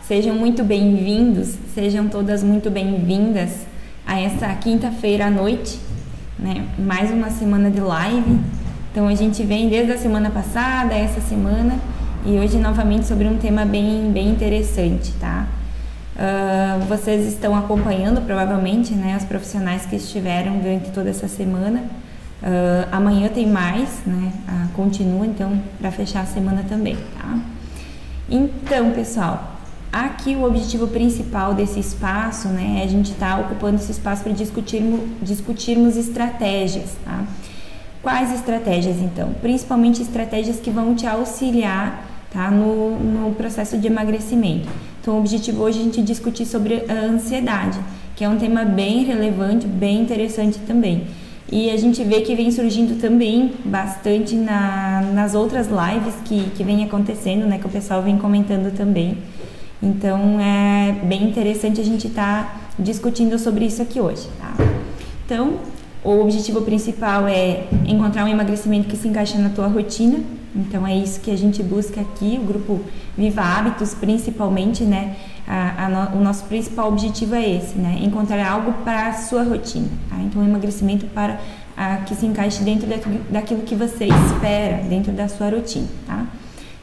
Sejam muito bem-vindos, sejam todas muito bem-vindas a essa quinta-feira à noite, né? Mais uma semana de live. Então a gente vem desde a semana passada, essa semana, e hoje novamente sobre um tema bem interessante, tá? Vocês estão acompanhando provavelmente, né, os profissionais que estiveram durante toda essa semana. Amanhã tem mais, né? Continua então para fechar a semana também, tá? Então, pessoal, aqui o objetivo principal desse espaço, né, é a gente estar ocupando esse espaço para discutirmos estratégias, tá? Quais estratégias, então? Principalmente estratégias que vão te auxiliar, tá, no processo de emagrecimento. Então, o objetivo hoje é a gente discutir sobre a ansiedade, que é um tema bem relevante, bem interessante também. E a gente vê que vem surgindo também bastante nas outras lives que vem acontecendo, né, que o pessoal vem comentando também. Então, é bem interessante a gente estar discutindo sobre isso aqui hoje, tá? Então, o objetivo principal é encontrar um emagrecimento que se encaixa na tua rotina. Então, é isso que a gente busca aqui, o grupo Viva Hábitos, principalmente, né? O nosso principal objetivo é esse, né? Encontrar algo para a sua rotina, tá? Então, um emagrecimento para que se encaixe dentro daquilo que você espera, dentro da sua rotina, tá?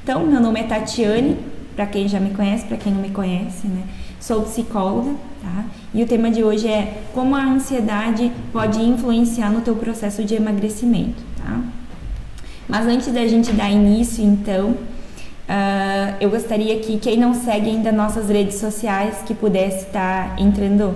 Então, meu nome é Tatiane, para quem já me conhece, para quem não me conhece, né? Sou psicóloga, tá? E o tema de hoje é como a ansiedade pode influenciar no teu processo de emagrecimento, tá? Mas antes da gente dar início, então, eu gostaria que quem não segue ainda nossas redes sociais, que pudesse estar entrando,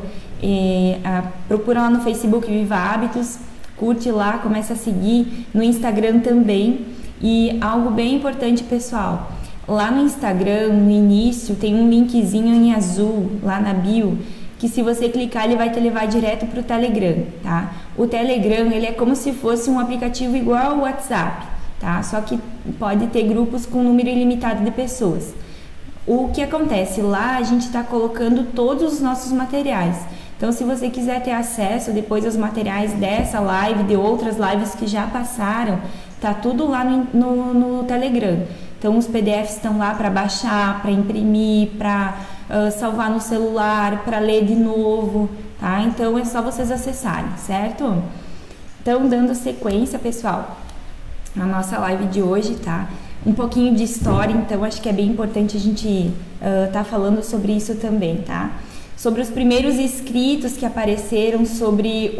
procura lá no Facebook Viva Hábitos, curte lá, começa a seguir, no Instagram também. E algo bem importante, pessoal, lá no Instagram, no início, tem um linkzinho em azul, lá na bio, que se você clicar, ele vai te levar direto para o Telegram, tá? O Telegram, ele é como se fosse um aplicativo igual ao WhatsApp, tá? Só que pode ter grupos com um número ilimitado de pessoas. O que acontece? Lá a gente está colocando todos os nossos materiais. Então, se você quiser ter acesso depois aos materiais dessa live, de outras lives que já passaram, tá tudo lá no Telegram. Então, os PDFs estão lá para baixar, para imprimir, para salvar no celular, para ler de novo, tá? Então, é só vocês acessarem, certo? Então, dando sequência, pessoal, na nossa live de hoje, tá? Um pouquinho de história, então, acho que é bem importante a gente tá falando sobre isso também, tá? Sobre os primeiros escritos que apareceram sobre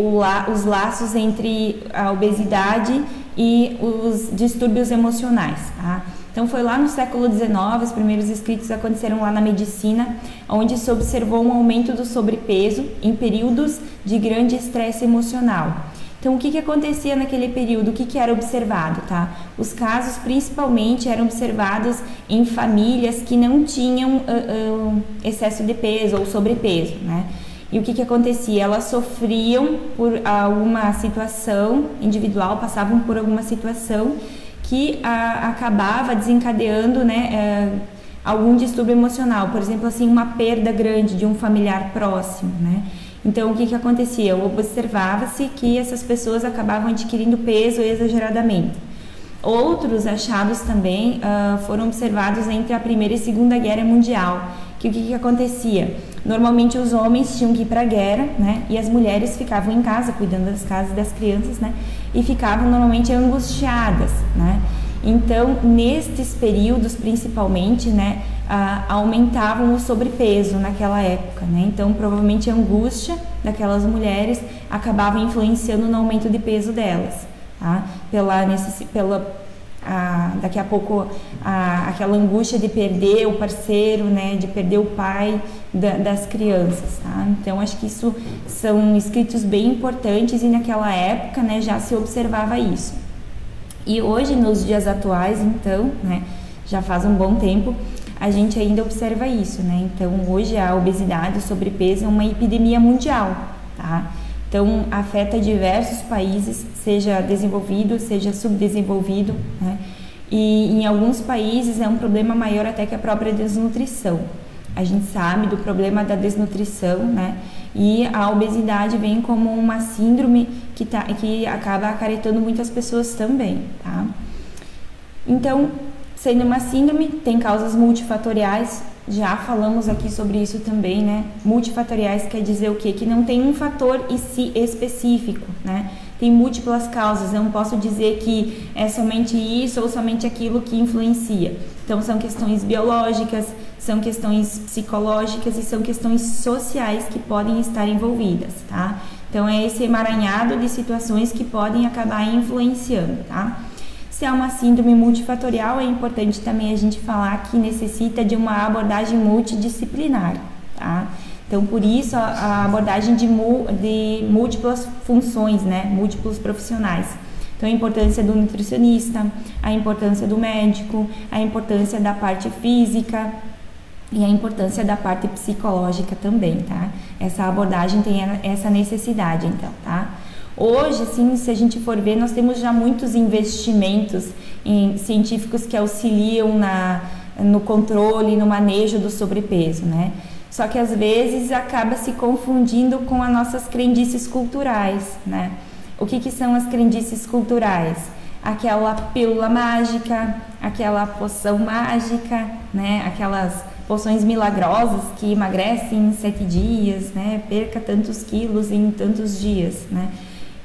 os laços entre a obesidade e os distúrbios emocionais, tá? Então, foi lá no século XIX, os primeiros escritos aconteceram lá na medicina, onde se observou um aumento do sobrepeso em períodos de grande estresse emocional. Então, o que acontecia naquele período? O que era observado, tá? Os casos, principalmente, eram observados em famílias que não tinham excesso de peso ou sobrepeso, né? E o que acontecia? Elas sofriam por alguma situação individual, passavam por alguma situação que acabava desencadeando, né, algum distúrbio emocional, por exemplo, assim, uma perda grande de um familiar próximo, né? Então, o que acontecia? Observava-se que essas pessoas acabavam adquirindo peso exageradamente. Outros achados também foram observados entre a Primeira e Segunda Guerra Mundial, que o que acontecia? Normalmente os homens tinham que ir para a guerra, né? E as mulheres ficavam em casa, cuidando das casas das crianças, né? E ficavam normalmente angustiadas, né? Então, nestes períodos, principalmente, né, aumentavam o sobrepeso naquela época, né? Então, provavelmente a angústia daquelas mulheres acabava influenciando no aumento de peso delas, tá? Daqui a pouco aquela angústia de perder o parceiro, né, de perder o pai das crianças, tá? Então, acho que isso são escritos bem importantes e naquela época, né, já se observava isso. E hoje, nos dias atuais, então, né, já faz um bom tempo, a gente ainda observa isso, né? Então, hoje a obesidade, o sobrepeso é uma epidemia mundial, tá? Então, afeta diversos países, seja desenvolvido, seja subdesenvolvido, né? E em alguns países é um problema maior até que a própria desnutrição. A gente sabe do problema da desnutrição, né? E a obesidade vem como uma síndrome que acaba acarretando muitas pessoas também, tá? Então, sendo uma síndrome, tem causas multifatoriais, já falamos aqui sobre isso também, né? Multifatoriais quer dizer o quê? Que não tem um fator específico, né? Tem múltiplas causas, eu não posso dizer que é somente isso ou somente aquilo que influencia. Então, são questões biológicas, são questões psicológicas e são questões sociais que podem estar envolvidas, tá? Então, é esse emaranhado de situações que podem acabar influenciando, tá? Se é uma síndrome multifatorial, é importante também a gente falar que necessita de uma abordagem multidisciplinar, tá? Então, por isso, a abordagem de múltiplas funções, né? Múltiplos profissionais. Então, a importância do nutricionista, a importância do médico, a importância da parte física e a importância da parte psicológica também, tá? Essa abordagem tem essa necessidade, então, tá? Hoje, assim, se a gente for ver, nós temos já muitos investimentos científicos que auxiliam no controle, no manejo do sobrepeso, né? Só que às vezes acaba se confundindo com as nossas crendices culturais, né? O que são as crendices culturais? Aquela pílula mágica, aquela poção mágica, né? Aquelas poções milagrosas que emagrecem em 7 dias, né? Perca tantos quilos em tantos dias, né?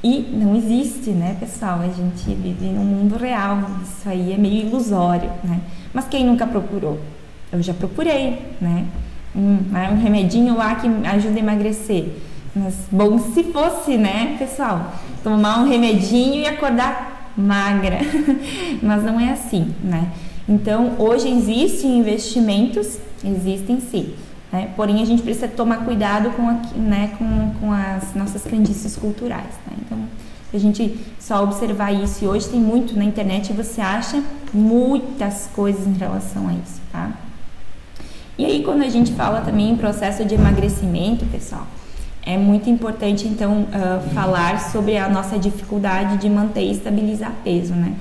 E não existe, né, pessoal? A gente vive num mundo real, isso aí é meio ilusório, né? Mas quem nunca procurou? Eu já procurei, né? Um remedinho lá que ajuda a emagrecer. Mas bom se fosse, né, pessoal? Tomar um remedinho e acordar magra. Mas não é assim, né? Então, hoje existem investimentos, existem sim. Né? Porém, a gente precisa tomar cuidado com as nossas crendices culturais. Né? Então, se a gente só observar isso, e hoje tem muito na internet, você acha muitas coisas em relação a isso, tá? E aí, quando a gente fala também em processo de emagrecimento, pessoal, é muito importante, então, falar sobre a nossa dificuldade de manter e estabilizar peso, né?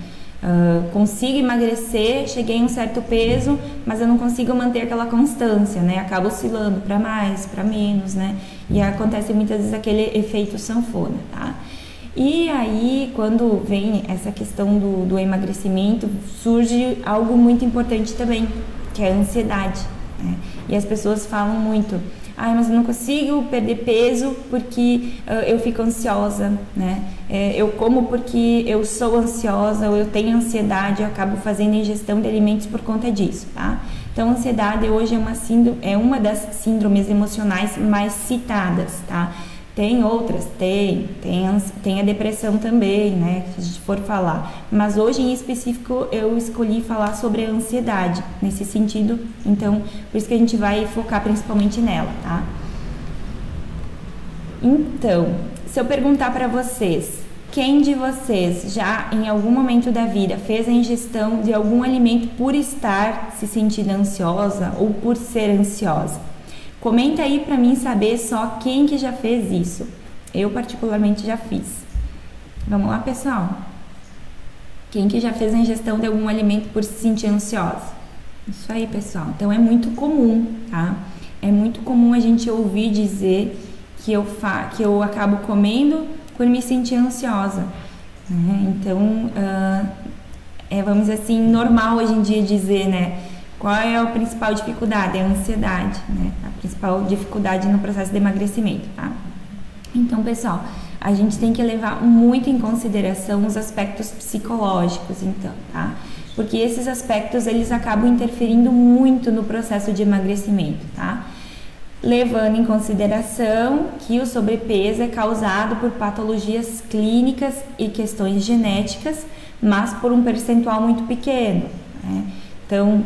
Consigo emagrecer, cheguei em um certo peso, mas eu não consigo manter aquela constância, né? Acabo oscilando para mais, para menos, né? E acontece muitas vezes aquele efeito sanfona, tá? E aí, quando vem essa questão do emagrecimento, surge algo muito importante também, que é a ansiedade, né? E as pessoas falam muito: ai, mas eu não consigo perder peso porque eu fico ansiosa, né? Eu como porque eu sou ansiosa ou eu tenho ansiedade, eu acabo fazendo ingestão de alimentos por conta disso, tá? Então, a ansiedade hoje é uma das síndromes emocionais mais citadas, tá? Tem outras, tem a depressão também, né, se a gente for falar. Mas hoje em específico eu escolhi falar sobre a ansiedade, nesse sentido, então, por isso que a gente vai focar principalmente nela, tá? Então, se eu perguntar para vocês, quem de vocês já em algum momento da vida fez a ingestão de algum alimento por estar se sentindo ansiosa ou por ser ansiosa? Comenta aí pra mim saber só quem que já fez isso. Eu particularmente já fiz. Vamos lá, pessoal? Quem que já fez a ingestão de algum alimento por se sentir ansiosa? Isso aí, pessoal. Então é muito comum, tá? É muito comum a gente ouvir dizer que eu acabo comendo por me sentir ansiosa, né? Então, vamos dizer assim, normal hoje em dia dizer, né? Qual é a principal dificuldade? É a ansiedade, né? A principal dificuldade no processo de emagrecimento, tá? Então, pessoal, a gente tem que levar muito em consideração os aspectos psicológicos, então, tá? Porque esses aspectos, eles acabam interferindo muito no processo de emagrecimento, tá? Levando em consideração que o sobrepeso é causado por patologias clínicas e questões genéticas, mas por um percentual muito pequeno, né? Então,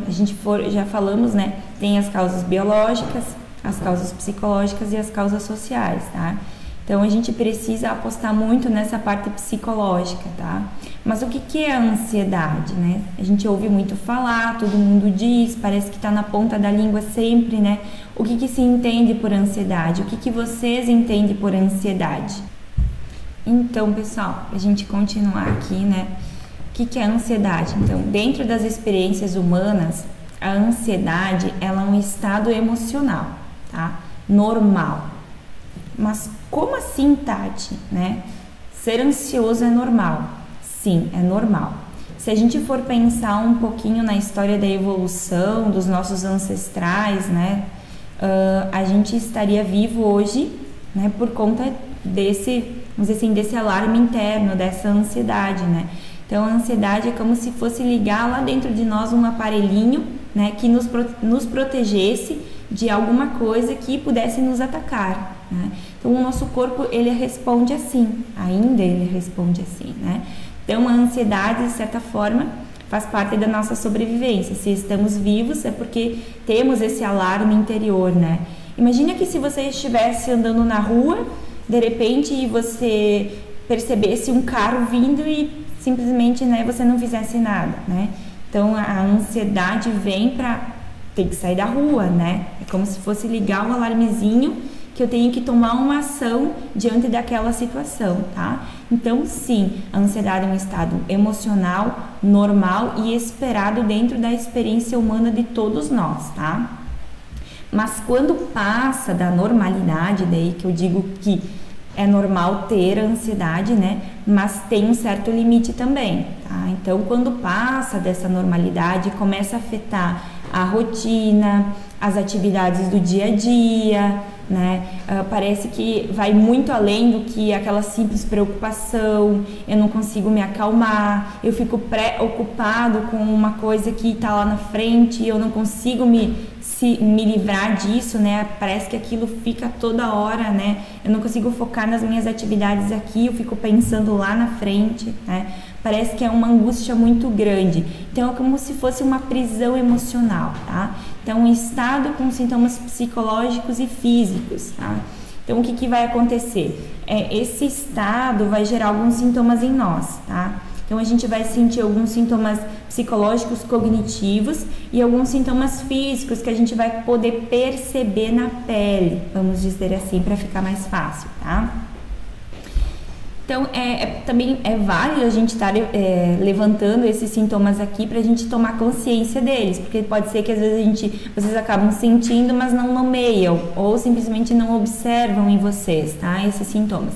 já falamos, né? Tem as causas biológicas, as causas psicológicas e as causas sociais, tá? Então, a gente precisa apostar muito nessa parte psicológica, tá? Mas o que é a ansiedade, né? A gente ouve muito falar, todo mundo diz, parece que tá na ponta da língua sempre, né? O que se entende por ansiedade? O que vocês entendem por ansiedade? Então, pessoal, a gente continuar aqui, né? O que é a ansiedade? Então, dentro das experiências humanas, a ansiedade, ela é um estado emocional, tá? Normal. Mas como assim, Tati, né? Ser ansioso é normal? Sim, é normal. se a gente for pensar um pouquinho na história da evolução dos nossos ancestrais, né, a gente estaria vivo hoje, né, por conta desse, vamos dizer assim, desse alarme interno, dessa ansiedade, né? Então, a ansiedade é como se fosse ligar lá dentro de nós um aparelhinho, né, que nos protegesse de alguma coisa que pudesse nos atacar, né? Então, o nosso corpo, ele responde assim, ainda ele responde assim, né? Então, a ansiedade, de certa forma, faz parte da nossa sobrevivência. Se estamos vivos, é porque temos esse alarme interior, né? Imagina que se você estivesse andando na rua, de repente você percebesse um carro vindo e simplesmente, né, você não fizesse nada, né? Então, a ansiedade vem para ter que sair da rua, né? É como se fosse ligar um alarmezinho que eu tenho que tomar uma ação diante daquela situação, tá? Então, sim, a ansiedade é um estado emocional, normal e esperado dentro da experiência humana de todos nós, tá? Mas quando passa da normalidade, daí que eu digo que é normal ter ansiedade, né? Mas tem um certo limite também, tá? Então, quando passa dessa normalidade, começa a afetar a rotina, as atividades do dia a dia, né? Parece que vai muito além do que aquela simples preocupação, eu não consigo me acalmar, eu fico preocupado com uma coisa que está lá na frente e eu não consigo me livrar disso, né? Parece que aquilo fica toda hora, né? Eu não consigo focar nas minhas atividades aqui, eu fico pensando lá na frente, né? Parece que é uma angústia muito grande. Então, é como se fosse uma prisão emocional, tá? Então, um estado com sintomas psicológicos e físicos, tá? Então, o que vai acontecer? Esse estado vai gerar alguns sintomas em nós, tá? Então, a gente vai sentir alguns sintomas psicológicos cognitivos e alguns sintomas físicos que a gente vai poder perceber na pele, vamos dizer assim, para ficar mais fácil, tá? Então, também é válido a gente estar levantando esses sintomas aqui para a gente tomar consciência deles, porque pode ser que às vezes vocês acabam sentindo, mas não nomeiam, ou simplesmente não observam em vocês, tá? Esses sintomas.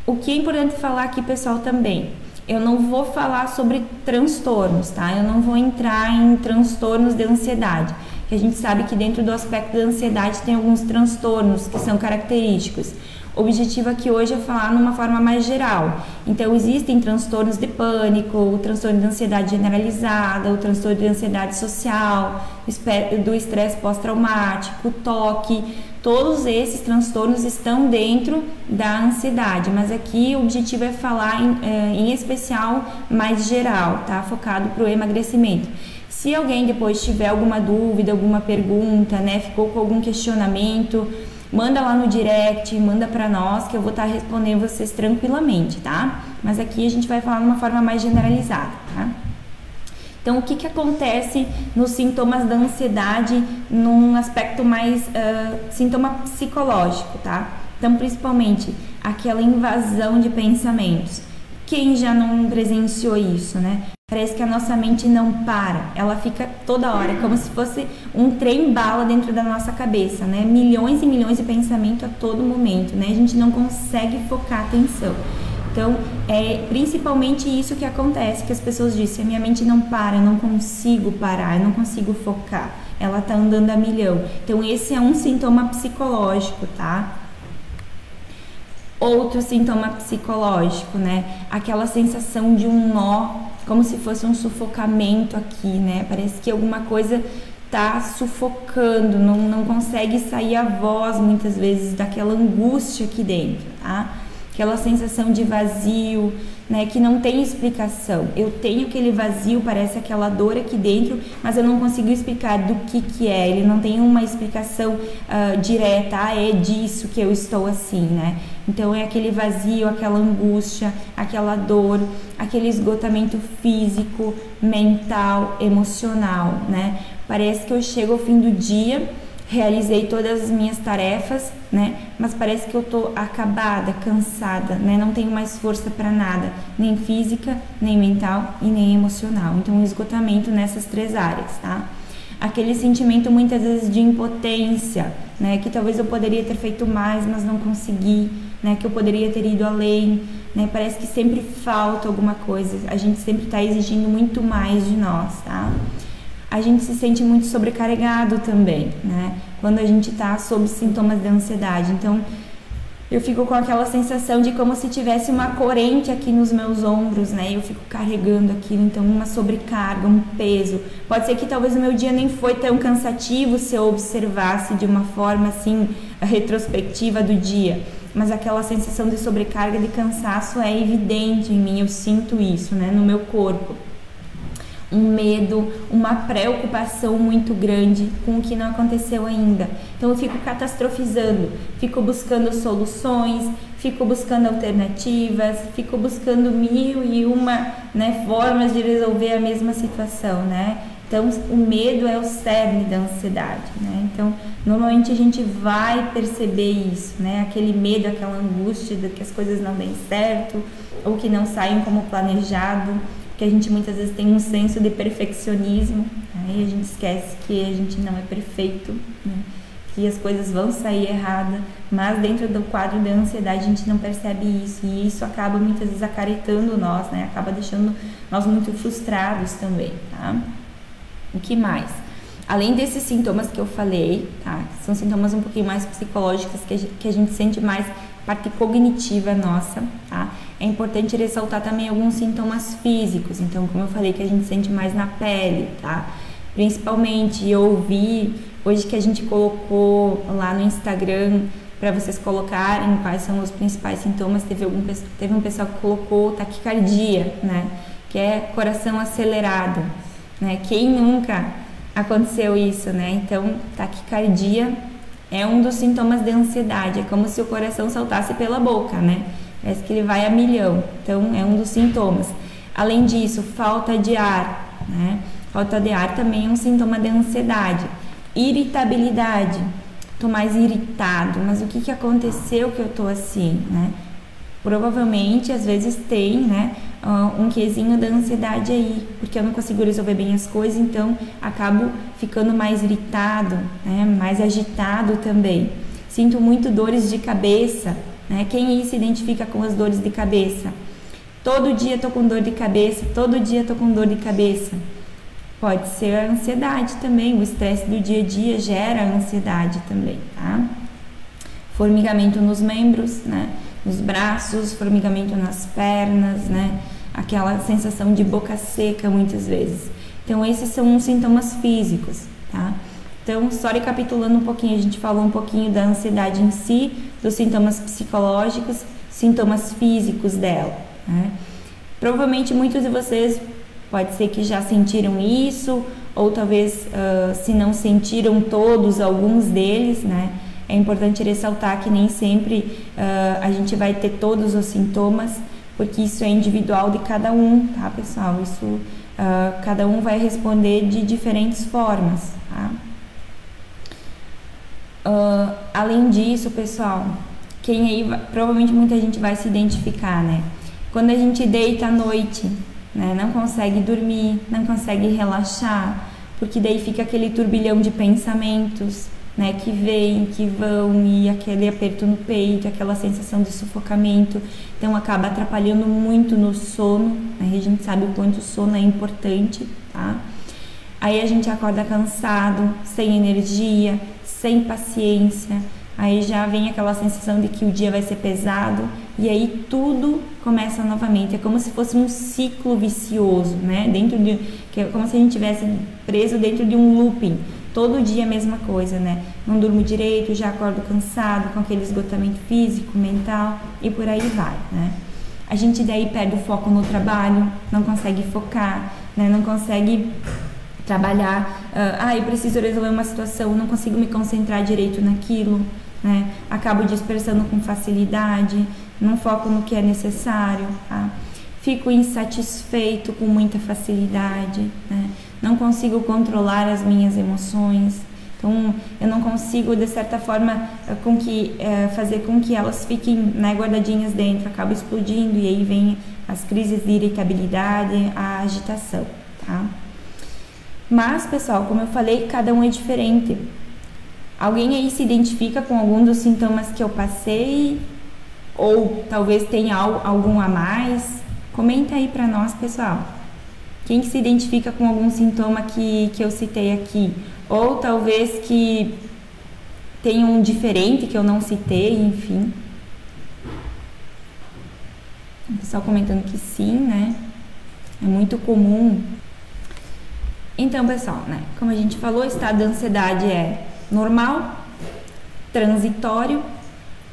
O que é importante falar aqui, pessoal, também, eu não vou falar sobre transtornos, tá? Eu não vou entrar em transtornos de ansiedade, que a gente sabe que dentro do aspecto da ansiedade tem alguns transtornos que são característicos. O objetivo aqui hoje é falar numa forma mais geral. Então, existem transtornos de pânico, o transtorno de ansiedade generalizada, o transtorno de ansiedade social, do estresse pós-traumático, toque. Todos esses transtornos estão dentro da ansiedade, mas aqui o objetivo é falar em especial mais geral, tá? Focado para o emagrecimento. Se alguém depois tiver alguma dúvida, alguma pergunta, né, ficou com algum questionamento, manda lá no direct, manda para nós que eu vou estar respondendo vocês tranquilamente, tá? Mas aqui a gente vai falar de uma forma mais generalizada, tá? Então, o que acontece nos sintomas da ansiedade num aspecto mais sintoma psicológico, tá? Então, principalmente, aquela invasão de pensamentos. Quem já não presenciou isso, né? Parece que a nossa mente não para, ela fica toda hora, como se fosse um trem-bala dentro da nossa cabeça, né? Milhões e milhões de pensamentos a todo momento, né? A gente não consegue focar a atenção. Então, é principalmente isso que acontece, que as pessoas dizem, a minha mente não para, eu não consigo parar, eu não consigo focar, ela tá andando a milhão. Então, esse é um sintoma psicológico, tá? Outro sintoma psicológico, né? Aquela sensação de um nó, como se fosse um sufocamento aqui, né? Parece que alguma coisa tá sufocando, não consegue sair a voz muitas vezes daquela angústia aqui dentro, tá? Aquela sensação de vazio, né, que não tem explicação. Eu tenho aquele vazio, parece aquela dor aqui dentro, mas eu não consigo explicar do que é. Ele não tem uma explicação direta, é disso que eu estou assim, né? Então é aquele vazio, aquela angústia, aquela dor, aquele esgotamento físico, mental, emocional, né? Parece que eu chego ao fim do dia, realizei todas as minhas tarefas, né? Mas parece que eu tô acabada, cansada, né? Não tenho mais força para nada, nem física, nem mental e nem emocional. Então, um esgotamento nessas três áreas, tá? Aquele sentimento muitas vezes de impotência, né? Que talvez eu poderia ter feito mais, mas não consegui, né? Que eu poderia ter ido além, né? Parece que sempre falta alguma coisa, a gente sempre está exigindo muito mais de nós, tá? A gente se sente muito sobrecarregado também, né? Quando a gente está sob sintomas de ansiedade. Então, eu fico com aquela sensação de como se tivesse uma corrente aqui nos meus ombros, né? Eu fico carregando aquilo, então uma sobrecarga, um peso. Pode ser que talvez o meu dia nem foi tão cansativo se eu observasse de uma forma assim, a retrospectiva do dia. Mas aquela sensação de sobrecarga, de cansaço é evidente em mim, eu sinto isso, né? No meu corpo. Um medo, uma preocupação muito grande com o que não aconteceu ainda. Então eu fico catastrofizando, fico buscando soluções, fico buscando alternativas, fico buscando mil e uma, né, formas de resolver a mesma situação, né? Então o medo é o cerne da ansiedade, né? Então normalmente a gente vai perceber isso, né? Aquele medo, aquela angústia de que as coisas não deem certo ou que não saiam como planejado. Que a gente muitas vezes tem um senso de perfeccionismo, né? E a gente esquece que a gente não é perfeito, né? Que as coisas vão sair erradas, mas dentro do quadro da ansiedade a gente não percebe isso, e isso acaba muitas vezes acarretando nós, né? Acaba deixando nós muito frustrados também, tá? O que mais? Além desses sintomas que eu falei, tá? São sintomas um pouquinho mais psicológicos que a gente sente mais parte cognitiva nossa, tá? É importante ressaltar também alguns sintomas físicos, então, como eu falei, que a gente sente mais na pele, tá? Principalmente, eu vi hoje que a gente colocou lá no Instagram para vocês colocarem quais são os principais sintomas. Teve um pessoal que colocou taquicardia, né? Que é coração acelerado, né? Quem nunca aconteceu isso, né? Então, taquicardia é um dos sintomas de ansiedade, é como se o coração saltasse pela boca, né? Parece que ele vai a milhão, então é um dos sintomas. Além disso, falta de ar, né? Falta de ar também é um sintoma de ansiedade. Irritabilidade, tô mais irritado, mas o que aconteceu que eu tô assim, né? Provavelmente, às vezes tem, né, um quesinho da ansiedade aí, porque eu não consigo resolver bem as coisas, então acabo ficando mais irritado, né, mais agitado também. Sinto muito dores de cabeça, né? Quem aí se identifica com as dores de cabeça? Todo dia tô com dor de cabeça, todo dia tô com dor de cabeça. Pode ser a ansiedade também, o estresse do dia a dia gera ansiedade também, tá? Formigamento nos membros, né? Nos braços, formigamento nas pernas, né? Aquela sensação de boca seca muitas vezes. Então esses são os sintomas físicos, tá? Então, só recapitulando um pouquinho, a gente falou um pouquinho da ansiedade em si, dos sintomas psicológicos, sintomas físicos dela, né? Provavelmente muitos de vocês pode ser que já sentiram isso, ou talvez se não sentiram todos, alguns deles, né? É importante ressaltar que nem sempre a gente vai ter todos os sintomas, porque isso é individual de cada um, tá, pessoal? Isso, cada um vai responder de diferentes formas, tá? Além disso, pessoal, quem aí, provavelmente muita gente vai se identificar, né? Quando a gente deita à noite, né, não consegue dormir, não consegue relaxar, porque daí fica aquele turbilhão de pensamentos, né, que vêm, que vão, e aquele aperto no peito, aquela sensação de sufocamento, então acaba atrapalhando muito no sono, né? A gente sabe o quanto o sono é importante, tá? Aí a gente acorda cansado, sem energia, sem paciência, aí já vem aquela sensação de que o dia vai ser pesado, e aí tudo começa novamente. É como se fosse um ciclo vicioso, né? Que é como se a gente estivesse preso dentro de um looping. Todo dia a mesma coisa, né? Não durmo direito, já acordo cansado, com aquele esgotamento físico, mental, e por aí vai, né? A gente daí perde o foco no trabalho, não consegue focar, né? Não consegue trabalhar, eu preciso resolver uma situação, não consigo me concentrar direito naquilo, né? Acabo dispersando com facilidade, não foco no que é necessário, tá? Fico insatisfeito com muita facilidade, né? Não consigo controlar as minhas emoções, então eu não consigo, de certa forma, fazer com que elas fiquem, né, guardadinhas dentro, acabo explodindo, e aí vem as crises de irritabilidade, a agitação, tá? Mas, pessoal, como eu falei, cada um é diferente. Alguém aí se identifica com algum dos sintomas que eu passei? Ou talvez tenha algum a mais? Comenta aí para nós, pessoal. Quem que se identifica com algum sintoma que eu citei aqui? Ou talvez que tem um diferente que eu não citei, enfim. O pessoal comentando que sim, né? É muito comum. Então, pessoal, né? Como a gente falou, o estado de ansiedade é normal, transitório,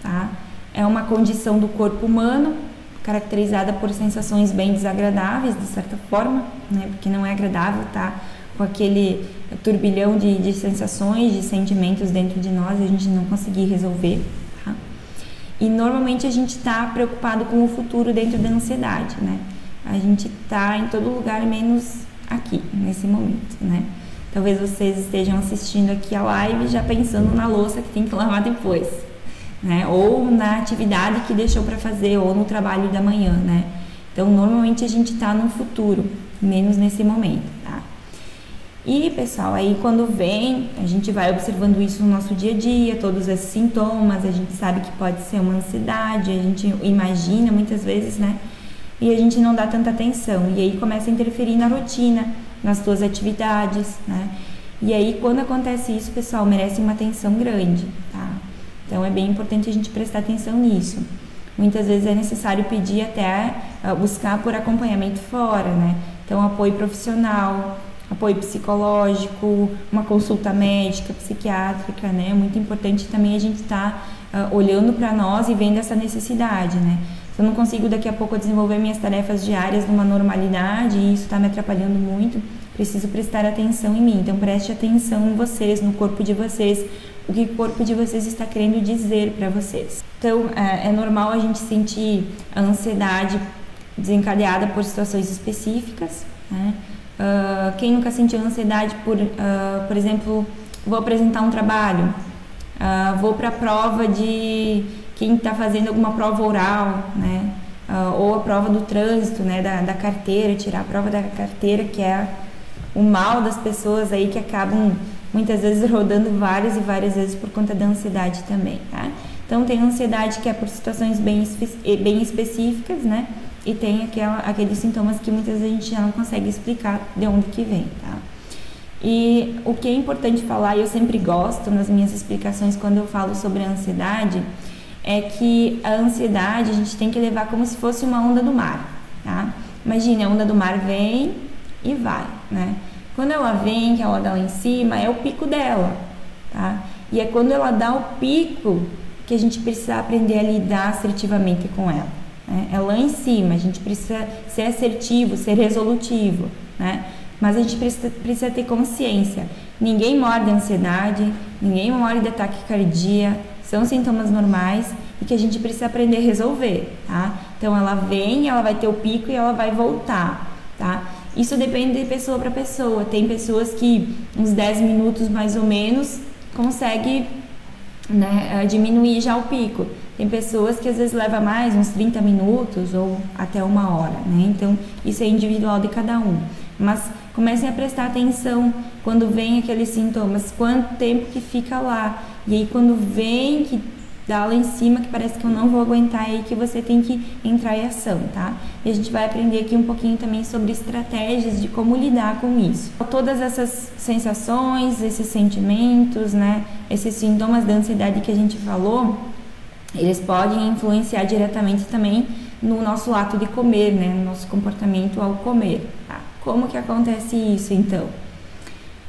tá? É uma condição do corpo humano, caracterizada por sensações bem desagradáveis, de certa forma, né? Porque não é agradável estar com aquele turbilhão de sensações, de sentimentos dentro de nós e a gente não conseguir resolver, tá? E normalmente a gente está preocupado com o futuro dentro da ansiedade, né? A gente está em todo lugar menos aqui, nesse momento, né? Talvez vocês estejam assistindo aqui a live já pensando na louça que tem que lavar depois, né? Ou na atividade que deixou para fazer, ou no trabalho da manhã, né? Então, normalmente a gente está no futuro, menos nesse momento, tá? E, pessoal, aí quando vem, a gente vai observando isso no nosso dia a dia, todos esses sintomas, a gente sabe que pode ser uma ansiedade, a gente imagina muitas vezes, né? E a gente não dá tanta atenção, e aí começa a interferir na rotina, nas suas atividades, né? E aí, quando acontece isso, pessoal, merece uma atenção grande, tá? Então, é bem importante a gente prestar atenção nisso. Muitas vezes é necessário pedir até buscar por acompanhamento fora, né? Então, apoio profissional, apoio psicológico, uma consulta médica, psiquiátrica, né? É muito importante também a gente estar olhando para nós e vendo essa necessidade, né? Se eu não consigo daqui a pouco desenvolver minhas tarefas diárias numa normalidade e isso está me atrapalhando muito, preciso prestar atenção em mim. Então, preste atenção em vocês, no corpo de vocês, o que o corpo de vocês está querendo dizer para vocês. Então, é normal a gente sentir a ansiedade desencadeada por situações específicas, né? Quem nunca sentiu ansiedade por exemplo, vou apresentar um trabalho, vou para a prova de quem está fazendo alguma prova oral, né? Ou a prova do trânsito, né? Da carteira, tirar a prova da carteira, que é o mal das pessoas aí que acabam muitas vezes rodando várias e várias vezes por conta da ansiedade também, tá? Então tem ansiedade que é por situações bem específicas, né? E tem aqueles sintomas que muitas vezes a gente já não consegue explicar de onde que vem, tá? E o que é importante falar, e eu sempre gosto nas minhas explicações quando eu falo sobre a ansiedade, é que a ansiedade a gente tem que levar como se fosse uma onda do mar, tá? Imagine, a onda do mar vem e vai, né? Quando ela vem, que ela dá lá em cima, é o pico dela, tá? E é quando ela dá o pico que a gente precisa aprender a lidar assertivamente com ela, né? É lá em cima, a gente precisa ser assertivo, ser resolutivo, né? Mas a gente precisa ter consciência. Ninguém morre de ansiedade, ninguém morre de ataque cardíaco, são sintomas normais e que a gente precisa aprender a resolver, tá? Então, ela vem, ela vai ter o pico e ela vai voltar, tá? Isso depende de pessoa para pessoa. Tem pessoas que uns 10 minutos mais ou menos consegue, né, diminuir já o pico. Tem pessoas que às vezes leva mais, uns 30 minutos ou até 1 hora, né? Então, isso é individual de cada um. Mas comecem a prestar atenção quando vem aqueles sintomas, quanto tempo que fica lá. E aí quando vem, que dá lá em cima, que parece que eu não vou aguentar, aí que você tem que entrar em ação, tá? E a gente vai aprender aqui um pouquinho também sobre estratégias de como lidar com isso. Todas essas sensações, esses sentimentos, né? Esses sintomas da ansiedade que a gente falou, eles podem influenciar diretamente também no nosso ato de comer, né? No nosso comportamento ao comer, tá? Como que acontece isso, então?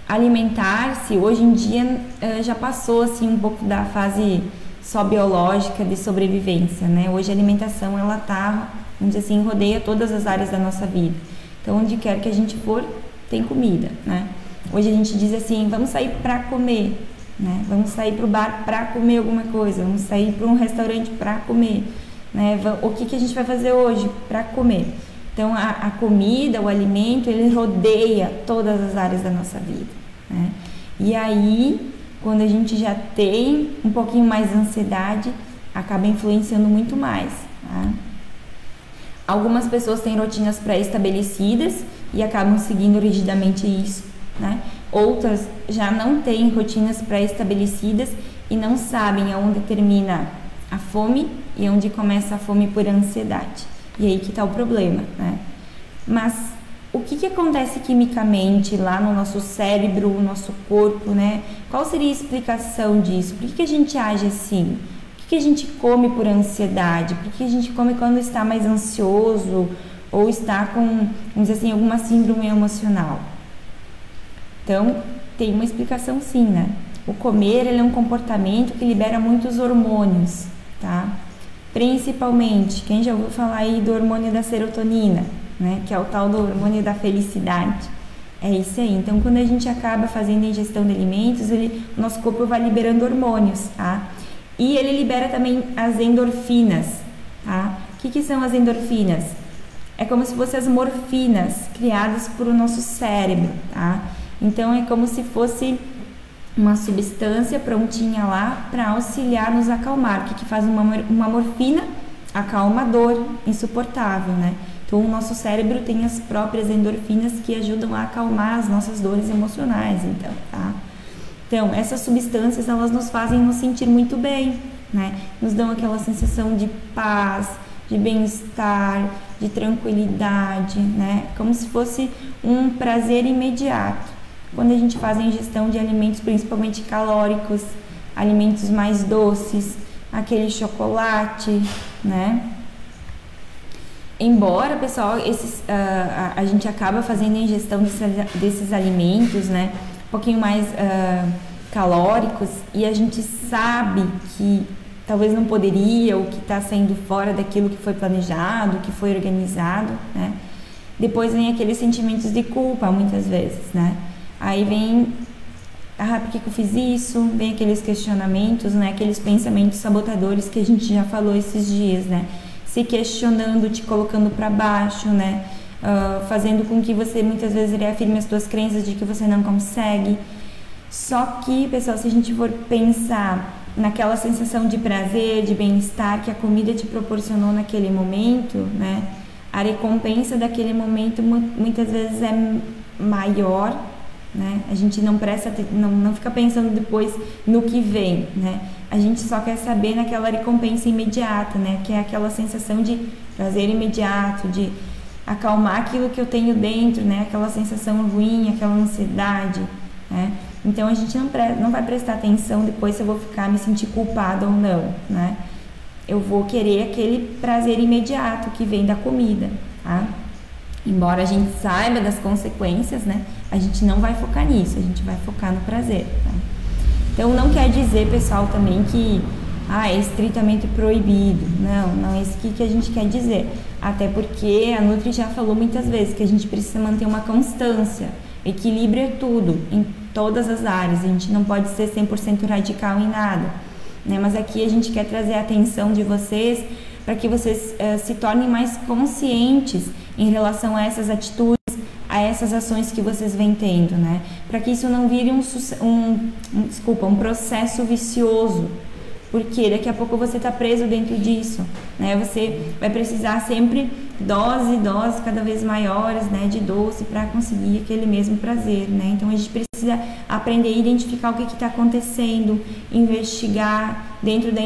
Alimentar-se, hoje em dia, já passou, assim, um pouco da fase só biológica de sobrevivência, né? Hoje a alimentação, ela tá, vamos dizer assim, rodeia todas as áreas da nossa vida. Então, onde quer que a gente for, tem comida, né? Hoje a gente diz assim, vamos sair para comer, né? Vamos sair para o bar para comer alguma coisa, vamos sair para um restaurante para comer, né? O que a gente vai fazer hoje para comer? Então, a comida, o alimento, ele rodeia todas as áreas da nossa vida, né? E aí, quando a gente já tem um pouquinho mais de ansiedade, acaba influenciando muito mais, tá? Algumas pessoas têm rotinas pré-estabelecidas e acabam seguindo rigidamente isso, né? Outras já não têm rotinas pré-estabelecidas e não sabem aonde termina a fome e onde começa a fome por ansiedade. E aí que tá o problema, né? Mas o que acontece quimicamente lá no nosso cérebro, no nosso corpo, né? Qual seria a explicação disso? Por que a gente age assim? Por que a gente come por ansiedade? Por que a gente come quando está mais ansioso ou está com, vamos dizer assim, alguma síndrome emocional? Então, tem uma explicação sim, né? O comer, ele é um comportamento que libera muitos hormônios, tá? Principalmente, quem já ouviu falar aí do hormônio da serotonina, né? Que é o tal do hormônio da felicidade. É isso aí. Então, quando a gente acaba fazendo a ingestão de alimentos, o nosso corpo vai liberando hormônios, tá? E ele libera também as endorfinas, tá? O que são as endorfinas? É como se fossem as morfinas criadas por o nosso cérebro, tá? Então, é como se fosse uma substância prontinha lá para auxiliar nos acalmar. O que faz uma morfina? Acalma a dor insuportável, né? Então, o nosso cérebro tem as próprias endorfinas que ajudam a acalmar as nossas dores emocionais, então, tá? Então, essas substâncias, elas nos fazem nos sentir muito bem, né? Nos dão aquela sensação de paz, de bem-estar, de tranquilidade, né? Como se fosse um prazer imediato. Quando a gente faz a ingestão de alimentos principalmente calóricos, alimentos mais doces, aquele chocolate, né? Embora, pessoal, a gente acaba fazendo a ingestão desses alimentos, né? Um pouquinho mais calóricos, e a gente sabe que talvez não poderia, ou que está saindo fora daquilo que foi planejado, que foi organizado, né? Depois vem aqueles sentimentos de culpa, muitas vezes, né? Aí vem, por que eu fiz isso? Vem aqueles questionamentos, né? Aqueles pensamentos sabotadores que a gente já falou esses dias, né? Se questionando, te colocando para baixo, né? Fazendo com que você muitas vezes reafirme as suas crenças de que você não consegue. Só que, pessoal, se a gente for pensar naquela sensação de prazer, de bem-estar que a comida te proporcionou naquele momento, né? A recompensa daquele momento muitas vezes é maior, né? A gente não fica pensando depois no que vem, né? A gente só quer saber naquela recompensa imediata, né? Que é aquela sensação de prazer imediato, de acalmar aquilo que eu tenho dentro, né? Aquela sensação ruim, aquela ansiedade, né? Então a gente não vai prestar atenção depois se eu vou ficar me sentir culpada ou não, né? Eu vou querer aquele prazer imediato que vem da comida, tá? Embora a gente saiba das consequências, né? A gente não vai focar nisso, a gente vai focar no prazer, tá? Então não quer dizer, pessoal, também que é estritamente proibido. Não é isso que a gente quer dizer. Até porque a Nutri já falou muitas vezes que a gente precisa manter uma constância. Equilíbrio é tudo, em todas as áreas. A gente não pode ser 100% radical em nada, né? Mas aqui a gente quer trazer a atenção de vocês para que vocês se tornem mais conscientes em relação a essas atitudes, a essas ações que vocês vêm tendo, né? Para que isso não vire um processo vicioso, porque daqui a pouco você está preso dentro disso, né? Você vai precisar sempre doses cada vez maiores, né, de doce para conseguir aquele mesmo prazer, né? Então a gente precisa aprender a identificar o que está acontecendo, investigar dentro da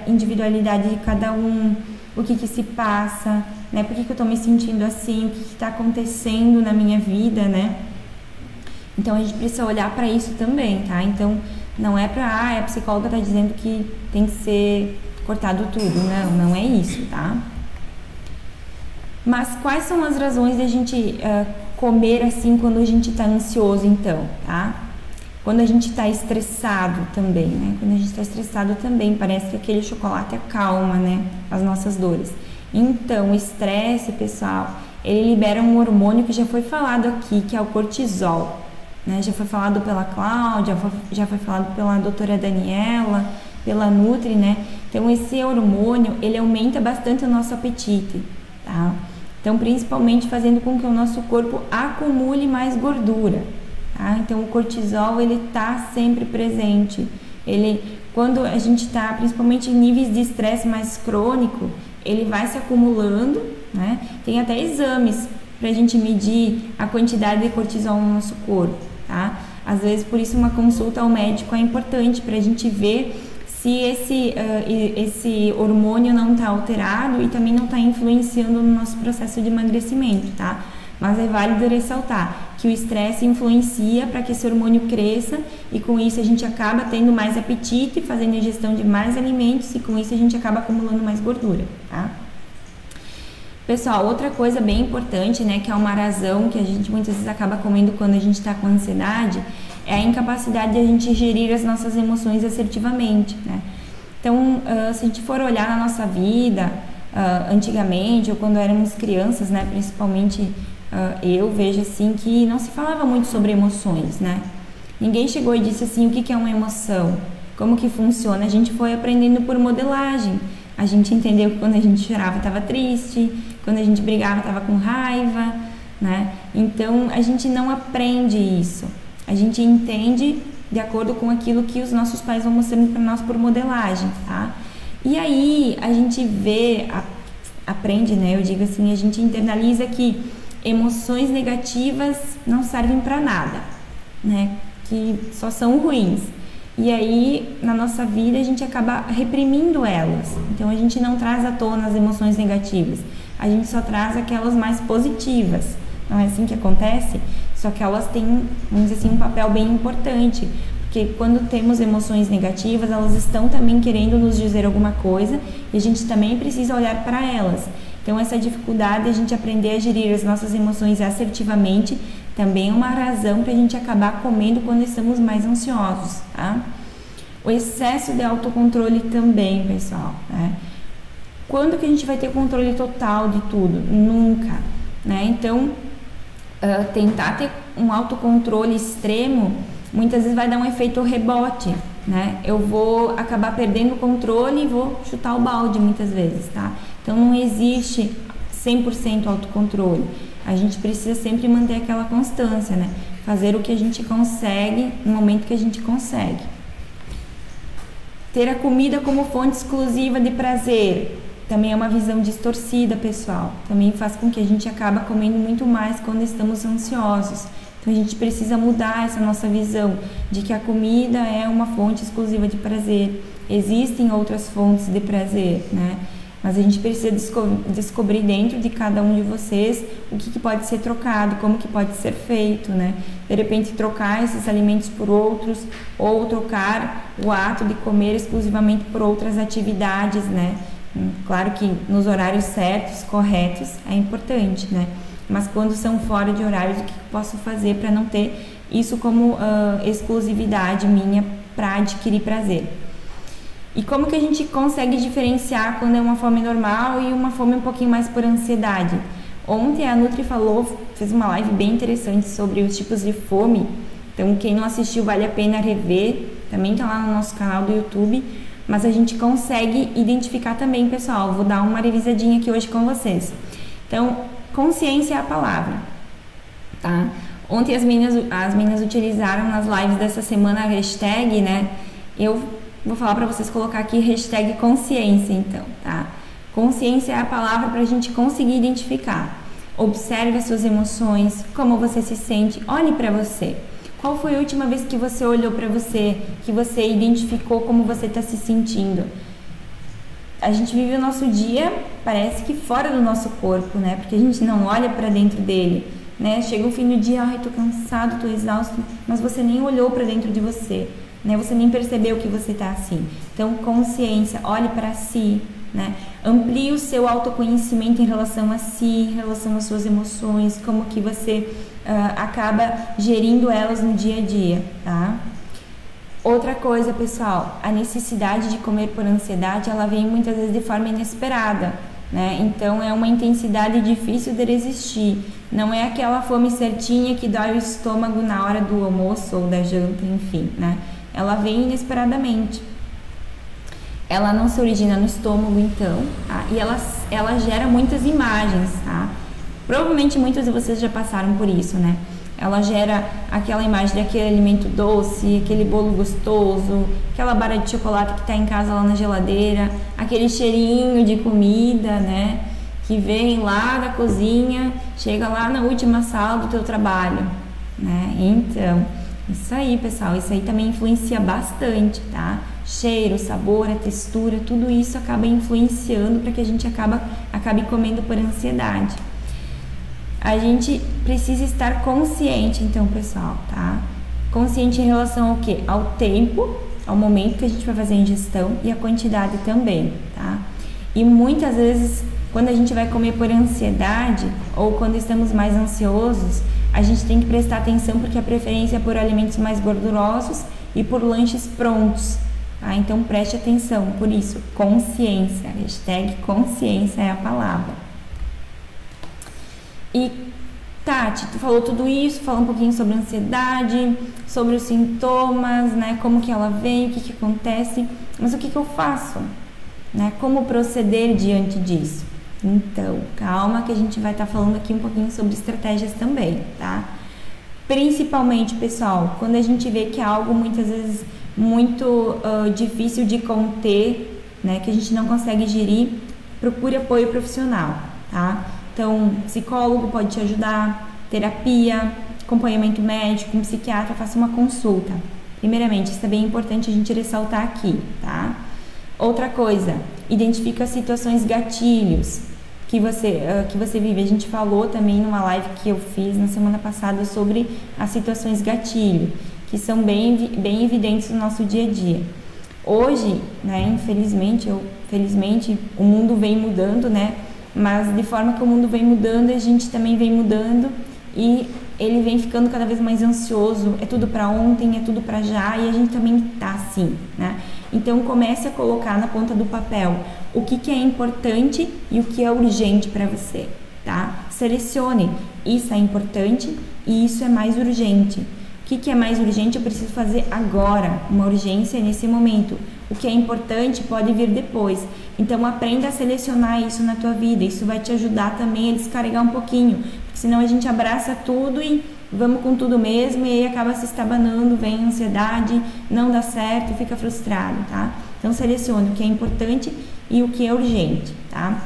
individualidade de cada um, o que se passa, né? Por que eu estou me sentindo assim, o que está acontecendo na minha vida, né? Então a gente precisa olhar para isso também, tá? Então não é para, a psicóloga está dizendo que tem que ser cortado tudo, não é isso, tá? Mas quais são as razões de a gente comer assim quando a gente está ansioso, então, tá? Quando a gente está estressado também, né? Quando a gente está estressado também, parece que aquele chocolate acalma, né, as nossas dores. Então, o estresse, pessoal, ele libera um hormônio que já foi falado aqui, que é o cortisol, né? Já foi falado pela Cláudia, já foi falado pela doutora Daniela, pela Nutri, né? Então, esse hormônio, ele aumenta bastante o nosso apetite, tá? Então, principalmente fazendo com que o nosso corpo acumule mais gordura, tá? Então, o cortisol, ele tá sempre presente. Quando a gente tá, principalmente em níveis de estresse mais crônico, ele vai se acumulando, né? Tem até exames pra gente medir a quantidade de cortisol no nosso corpo, tá? Às vezes, por isso, uma consulta ao médico é importante pra gente ver se esse hormônio não está alterado e também não está influenciando no nosso processo de emagrecimento, tá? Mas é válido ressaltar que o estresse influencia para que esse hormônio cresça e com isso a gente acaba tendo mais apetite, fazendo ingestão de mais alimentos e com isso a gente acaba acumulando mais gordura, tá? Pessoal, outra coisa bem importante, né, que é uma razão que a gente muitas vezes acaba comendo quando a gente está com ansiedade, é a incapacidade de a gente gerir as nossas emoções assertivamente, né? Então, se a gente for olhar na nossa vida, antigamente ou quando éramos crianças, né, principalmente eu vejo assim que não se falava muito sobre emoções, né? Ninguém chegou e disse assim, o que é uma emoção? Como que funciona? A gente foi aprendendo por modelagem. A gente entendeu que quando a gente chorava estava triste, quando a gente brigava estava com raiva, né? Então a gente não aprende isso. A gente entende de acordo com aquilo que os nossos pais vão mostrando para nós por modelagem, tá? E aí a gente aprende, né? Eu digo assim, a gente internaliza que emoções negativas não servem para nada, né? Que só são ruins. E aí, na nossa vida, a gente acaba reprimindo elas. Então, a gente não traz à tona as emoções negativas. A gente só traz aquelas mais positivas. Não é assim que acontece? Só que elas têm, vamos dizer assim, um papel bem importante. Porque quando temos emoções negativas, elas estão também querendo nos dizer alguma coisa e a gente também precisa olhar para elas. Então, essa dificuldade de a gente aprender a gerir as nossas emoções assertivamente também é uma razão para a gente acabar comendo quando estamos mais ansiosos, tá? O excesso de autocontrole também, pessoal, né? Quando que a gente vai ter controle total de tudo? Nunca, né? Então, tentar ter um autocontrole extremo, muitas vezes vai dar um efeito rebote, né? Eu vou acabar perdendo o controle e vou chutar o balde muitas vezes, tá? Então, não existe 100% autocontrole. A gente precisa sempre manter aquela constância, né? Fazer o que a gente consegue no momento que a gente consegue. Ter a comida como fonte exclusiva de prazer também é uma visão distorcida, pessoal. Também faz com que a gente acabe comendo muito mais quando estamos ansiosos. Então, a gente precisa mudar essa nossa visão de que a comida é uma fonte exclusiva de prazer. Existem outras fontes de prazer, né? Mas a gente precisa descobrir dentro de cada um de vocês o que pode ser trocado, como que pode ser feito, né? De repente trocar esses alimentos por outros ou trocar o ato de comer exclusivamente por outras atividades, né? Claro que nos horários certos, corretos, é importante, né? Mas quando são fora de horários, o que eu posso fazer para não ter isso como exclusividade minha para adquirir prazer? E como que a gente consegue diferenciar quando é uma fome normal e uma fome um pouquinho mais por ansiedade? Ontem a Nutri fez uma live bem interessante sobre os tipos de fome. Então, quem não assistiu, vale a pena rever. Também tá lá no nosso canal do YouTube. Mas a gente consegue identificar também, pessoal. Vou dar uma revisadinha aqui hoje com vocês. Então, consciência é a palavra, tá? Ontem as meninas utilizaram nas lives dessa semana a hashtag, né? Eu vou falar para vocês colocar aqui hashtag consciência, então, tá? Consciência é a palavra para a gente conseguir identificar. Observe as suas emoções, como você se sente, olhe para você. Qual foi a última vez que você olhou para você, que você identificou como você está se sentindo? A gente vive o nosso dia, parece que fora do nosso corpo, né? Porque a gente não olha para dentro dele, né? Chega o fim do dia, ai, tô cansado, tô exausto, mas você nem olhou para dentro de você, né? Você nem percebeu que você tá assim. Então, consciência, olhe para si, né? Amplie o seu autoconhecimento em relação a si, em relação às suas emoções, como que você acaba gerindo elas no dia a dia, tá? Outra coisa, pessoal, a necessidade de comer por ansiedade, ela vem muitas vezes de forma inesperada, né? Então, é uma intensidade difícil de resistir. Não é aquela fome certinha que dói o estômago na hora do almoço ou da janta, enfim, né? Ela vem inesperadamente. Ela não se origina no estômago, então, tá? E ela gera muitas imagens, tá? Provavelmente muitos de vocês já passaram por isso, né? Ela gera aquela imagem daquele alimento doce, aquele bolo gostoso, aquela barra de chocolate que tá em casa lá na geladeira, aquele cheirinho de comida, né? Que vem lá da cozinha, chega lá na última sala do teu trabalho, né? Então, isso aí, pessoal, isso aí também influencia bastante, tá? cheiro, sabor, a textura, tudo isso acaba influenciando para que a gente acabe comendo por ansiedade. A gente precisa estar consciente, então, pessoal, tá? Consciente em relação ao quê? Ao tempo, ao momento que a gente vai fazer a ingestão e a quantidade também, tá? E muitas vezes, quando a gente vai comer por ansiedade ou quando estamos mais ansiosos, a gente tem que prestar atenção porque a preferência é por alimentos mais gordurosos e por lanches prontos, tá? Então preste atenção, por isso, consciência, hashtag consciência é a palavra. E Tati, tu falou tudo isso, falou um pouquinho sobre a ansiedade, sobre os sintomas, né, como que ela vem, o que que acontece, mas o que que eu faço, né, como proceder diante disso? Então, calma que a gente vai estar falando aqui um pouquinho sobre estratégias também, tá? Principalmente, pessoal, quando a gente vê que é algo muitas vezes muito difícil de conter, né, que a gente não consegue gerir, procure apoio profissional, tá? Então, psicólogo pode te ajudar, terapia, acompanhamento médico, um psiquiatra, faça uma consulta. Primeiramente, isso é bem importante a gente ressaltar aqui, tá? Outra coisa, identifica situações gatilhos que você vive. A gente falou também numa live que eu fiz na semana passada sobre as situações gatilho, que são bem evidentes no nosso dia a dia. Hoje, né, infelizmente, felizmente, o mundo vem mudando, né? Mas de forma que o mundo vem mudando, a gente também vem mudando e ele vem ficando cada vez mais ansioso, é tudo para ontem, é tudo para já, e a gente também tá assim, né? Então comece a colocar na ponta do papel o que é importante e o que é urgente para você, tá? Selecione, isso é importante e isso é mais urgente. O que é mais urgente eu preciso fazer agora, uma urgência nesse momento. O que é importante pode vir depois. Então aprenda a selecionar isso na tua vida, isso vai te ajudar também a descarregar um pouquinho, porque senão a gente abraça tudo e vamos com tudo mesmo e aí acaba se estabanando, vem ansiedade, não dá certo, fica frustrado, tá? Então selecione o que é importante e o que é urgente, tá?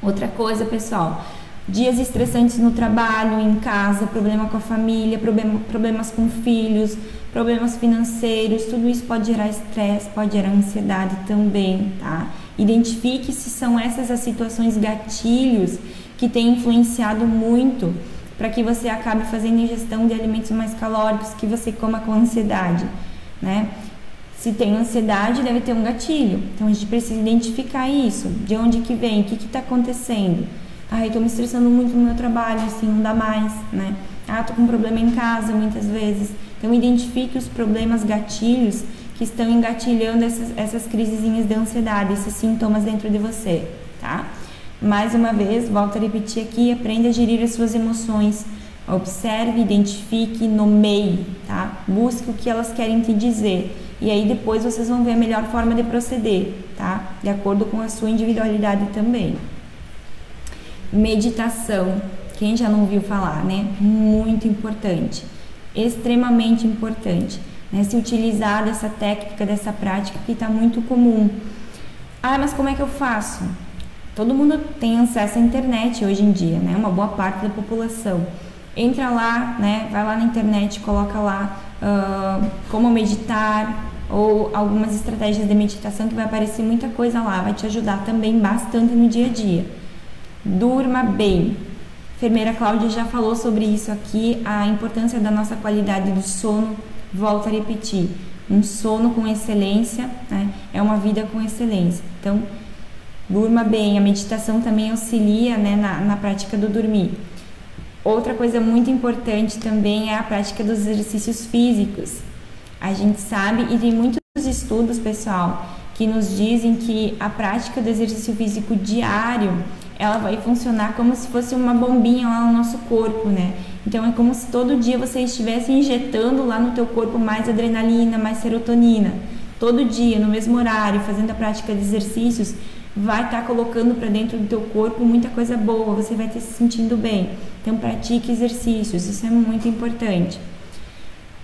Outra coisa, pessoal, dias estressantes no trabalho, em casa, problema com a família, problemas com filhos, problemas financeiros, tudo isso pode gerar estresse, pode gerar ansiedade também, tá? Identifique se são essas as situações gatilhos que têm influenciado muito para que você acabe fazendo ingestão de alimentos mais calóricos, que você coma com ansiedade, né? Se tem ansiedade, deve ter um gatilho. Então a gente precisa identificar isso, de onde que vem, o que está acontecendo. Ah, eu tô me estressando muito no meu trabalho, assim, não dá mais, né? Ah, tô com um problema em casa, muitas vezes. Então, identifique os problemas gatilhos que estão engatilhando essas crisezinhas de ansiedade, esses sintomas dentro de você, tá? Mais uma vez, volto a repetir aqui, aprenda a gerir as suas emoções. Observe, identifique, nomeie, tá? Busque o que elas querem te dizer. E aí, depois, vocês vão ver a melhor forma de proceder, tá? De acordo com a sua individualidade também. Meditação, quem já não ouviu falar, né? Muito importante, extremamente importante, né? Se utilizar dessa técnica, dessa prática que está muito comum. Ah, mas como é que eu faço? Todo mundo tem acesso à internet hoje em dia, né? Uma boa parte da população. Entra lá, né? Vai lá na internet, coloca lá como meditar ou algumas estratégias de meditação que vai aparecer muita coisa lá, vai te ajudar também bastante no dia a dia. Durma bem. A enfermeira Cláudia já falou sobre isso aqui, a importância da nossa qualidade do sono. Volto a repetir, um sono com excelência, né, é uma vida com excelência. Então, durma bem. A meditação também auxilia, né, na prática do dormir. Outra coisa muito importante também é a prática dos exercícios físicos. A gente sabe, e tem muitos estudos, pessoal, que nos dizem que a prática do exercício físico diário ela vai funcionar como se fosse uma bombinha lá no nosso corpo, né? Então é como se todo dia você estivesse injetando lá no teu corpo mais adrenalina, mais serotonina. Todo dia, no mesmo horário, fazendo a prática de exercícios, vai estar colocando para dentro do teu corpo muita coisa boa, você vai estar se sentindo bem. Então pratique exercícios, isso é muito importante.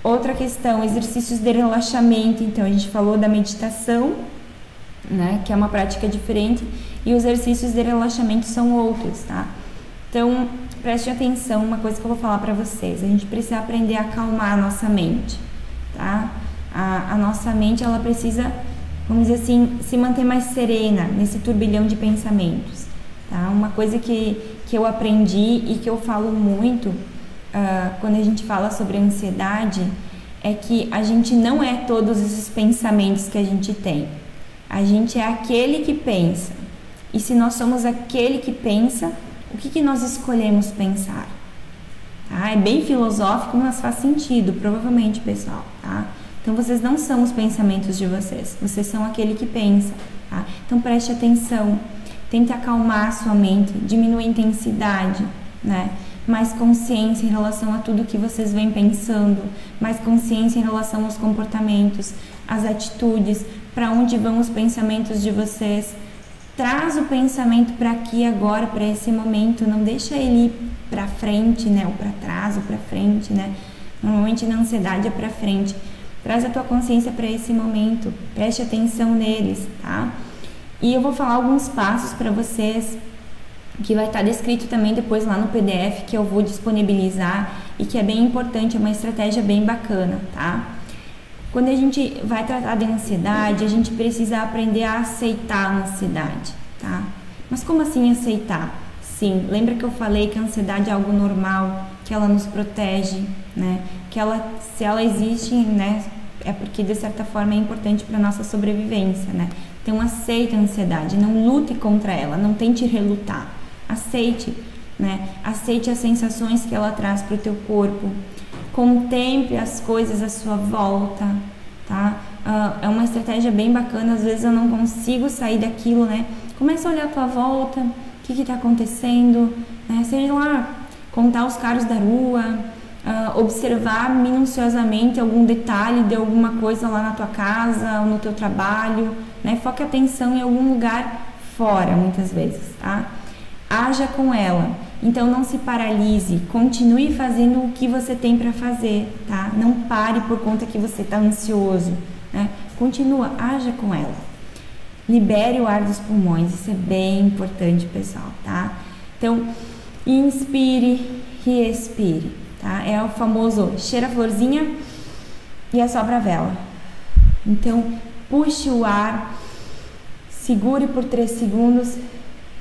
Outra questão, exercícios de relaxamento. Então a gente falou da meditação, né, que é uma prática diferente, e os exercícios de relaxamento são outros, tá? Então, preste atenção, uma coisa que eu vou falar para vocês, a gente precisa aprender a acalmar a nossa mente, tá? A nossa mente, ela precisa vamos dizer assim, se manter mais serena nesse turbilhão de pensamentos, tá? Uma coisa que eu aprendi e que eu falo muito quando a gente fala sobre ansiedade é que a gente não é todos esses pensamentos que a gente tem. A gente é aquele que pensa. E se nós somos aquele que pensa, o que nós escolhemos pensar? Tá? É bem filosófico, mas faz sentido, provavelmente, pessoal. Tá? Então, vocês não são os pensamentos de vocês. Vocês são aquele que pensa. Tá? Então, preste atenção. Tente acalmar a sua mente, diminuir a intensidade, né? Mais consciência em relação a tudo que vocês vêm pensando, mais consciência em relação aos comportamentos, às atitudes, para onde vão os pensamentos de vocês. Traz o pensamento para aqui agora, para esse momento, não deixa ele ir para frente, né, ou para trás, ou para frente, né? Normalmente na ansiedade é para frente. Traz a tua consciência para esse momento, preste atenção neles, tá? E eu vou falar alguns passos para vocês, que vai estar descrito também depois lá no PDF, que eu vou disponibilizar e que é bem importante, é uma estratégia bem bacana, tá? Quando a gente vai tratar de ansiedade, a gente precisa aprender a aceitar a ansiedade, tá? Mas como assim aceitar? Sim, lembra que eu falei que a ansiedade é algo normal, que ela nos protege, né? Que ela, se ela existe, né, é porque de certa forma é importante para nossa sobrevivência, né? Então aceita a ansiedade, não lute contra ela, não tente relutar. Aceite, né? Aceite as sensações que ela traz para o teu corpo. Contemple as coisas à sua volta, tá? É uma estratégia bem bacana. Às vezes eu não consigo sair daquilo, né? Começa a olhar à tua volta, o que está acontecendo, né? Seja lá, contar os carros da rua, observar minuciosamente algum detalhe de alguma coisa lá na tua casa ou no teu trabalho, né? Foque a atenção em algum lugar fora, muitas vezes, tá? Haja com ela. Então não se paralise, continue fazendo o que você tem para fazer, tá? Não pare por conta que você está ansioso, né? Continua, haja com ela. Libere o ar dos pulmões, isso é bem importante, pessoal, tá? Então, inspire e expire, tá? É o famoso cheira a florzinha e assopra a vela. Então, puxe o ar, segure por 3 segundos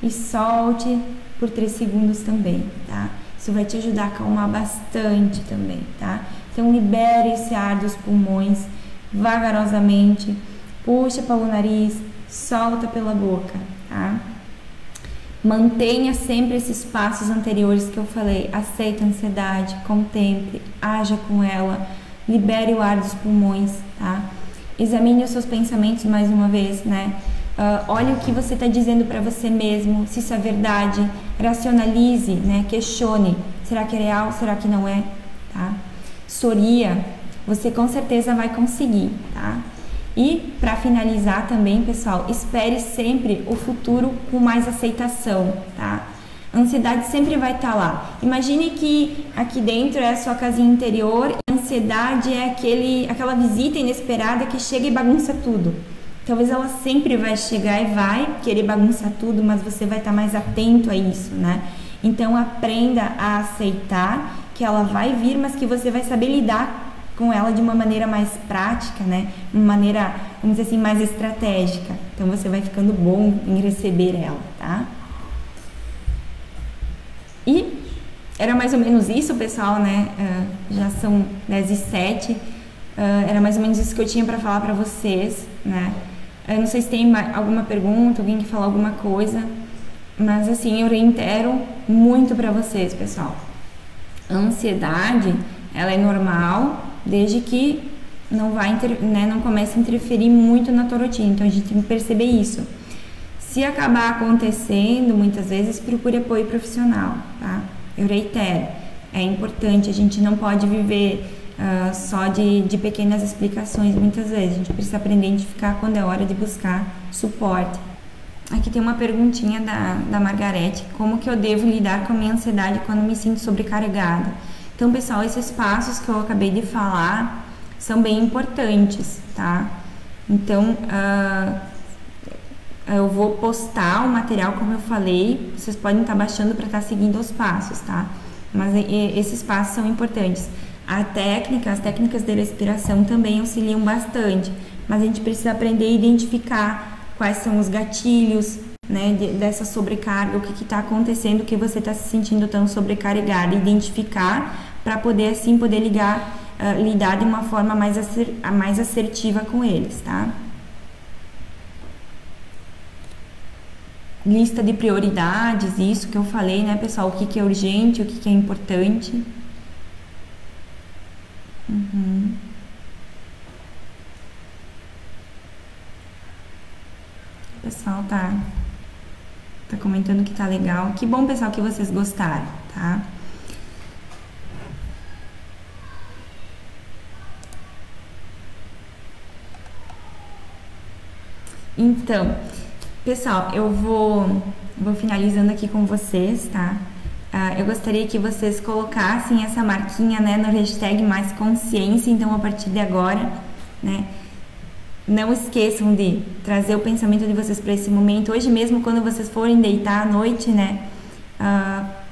e solte por 3 segundos também, tá? Isso vai te ajudar a acalmar bastante também, tá? Então, libere esse ar dos pulmões vagarosamente, puxa pelo nariz, solta pela boca, tá? Mantenha sempre esses passos anteriores que eu falei. Aceita a ansiedade, contemple, haja com ela, libere o ar dos pulmões, tá? Examine os seus pensamentos mais uma vez, né? Olhe o que você está dizendo para você mesmo, se isso é verdade, racionalize, né? Questione, será que é real, será que não é, tá? Sorria, você com certeza vai conseguir, tá? E para finalizar também, pessoal, espere sempre o futuro com mais aceitação, tá? A ansiedade sempre vai estar lá. Imagine que aqui dentro é a sua casinha interior e a ansiedade é aquela visita inesperada que chega e bagunça tudo. Talvez ela sempre vai chegar e vai querer bagunçar tudo, mas você vai estar mais atento a isso, né? Então aprenda a aceitar que ela vai vir, mas que você vai saber lidar com ela de uma maneira mais prática, né? Uma maneira, vamos dizer assim, mais estratégica. Então você vai ficando bom em receber ela, tá? E era mais ou menos isso, pessoal, né? Já são 10h07. Era mais ou menos isso que eu tinha para falar para vocês, né? Eu não sei se tem alguma pergunta, alguém que falar alguma coisa, mas assim, eu reitero muito para vocês, pessoal. A ansiedade, ela é normal, desde que não comece a interferir muito na tua rotina. Então a gente tem que perceber isso. Se acabar acontecendo, muitas vezes, procure apoio profissional, tá? Eu reitero, é importante, a gente não pode viver só de pequenas explicações muitas vezes. A gente precisa aprender a identificar quando é hora de buscar suporte. Aqui tem uma perguntinha da Margarete: como que eu devo lidar com a minha ansiedade quando me sinto sobrecarregada? Então, pessoal, esses passos que eu acabei de falar são bem importantes, tá? Então, eu vou postar o material, como eu falei, vocês podem estar baixando para estar seguindo os passos, tá? Mas esses passos são importantes. As técnicas de respiração também auxiliam bastante, mas a gente precisa aprender a identificar quais são os gatilhos, né, dessa sobrecarga, o que está acontecendo, que você está se sentindo tão sobrecarregada, identificar para poder assim poder lidar de uma forma mais assertiva com eles, tá? Lista de prioridades, isso que eu falei, né, pessoal? O que é urgente, o que é importante. O pessoal tá comentando que tá legal. Que bom, pessoal, que vocês gostaram, tá? Então, pessoal, eu vou finalizando aqui com vocês, tá? Eu gostaria que vocês colocassem essa marquinha, né, no hashtag Mais Consciência. Então, a partir de agora, né, não esqueçam de trazer o pensamento de vocês para esse momento. Hoje mesmo, quando vocês forem deitar à noite, né,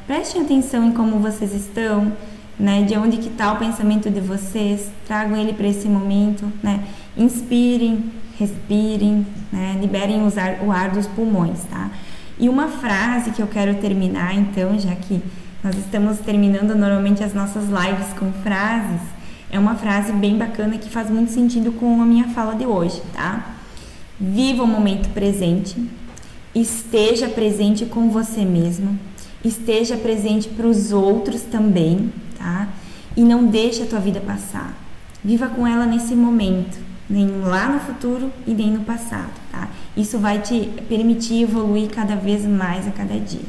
prestem atenção em como vocês estão, né, de onde que está o pensamento de vocês. Tragam ele para esse momento, né? Inspirem, respirem, né, liberem o ar dos pulmões, tá? E uma frase que eu quero terminar, então, já que nós estamos terminando normalmente as nossas lives com frases, é uma frase bem bacana que faz muito sentido com a minha fala de hoje, tá? Viva o momento presente, esteja presente com você mesmo, esteja presente para os outros também, tá? E não deixe a tua vida passar. Viva com ela nesse momento, nem lá no futuro e nem no passado, tá? Isso vai te permitir evoluir cada vez mais a cada dia,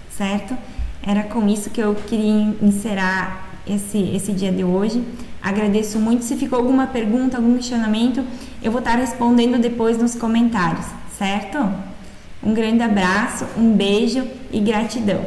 certo? Era com isso que eu queria encerrar esse dia de hoje. Agradeço muito. Se ficou alguma pergunta, algum questionamento, eu vou estar respondendo depois nos comentários, certo? Um grande abraço, um beijo e gratidão.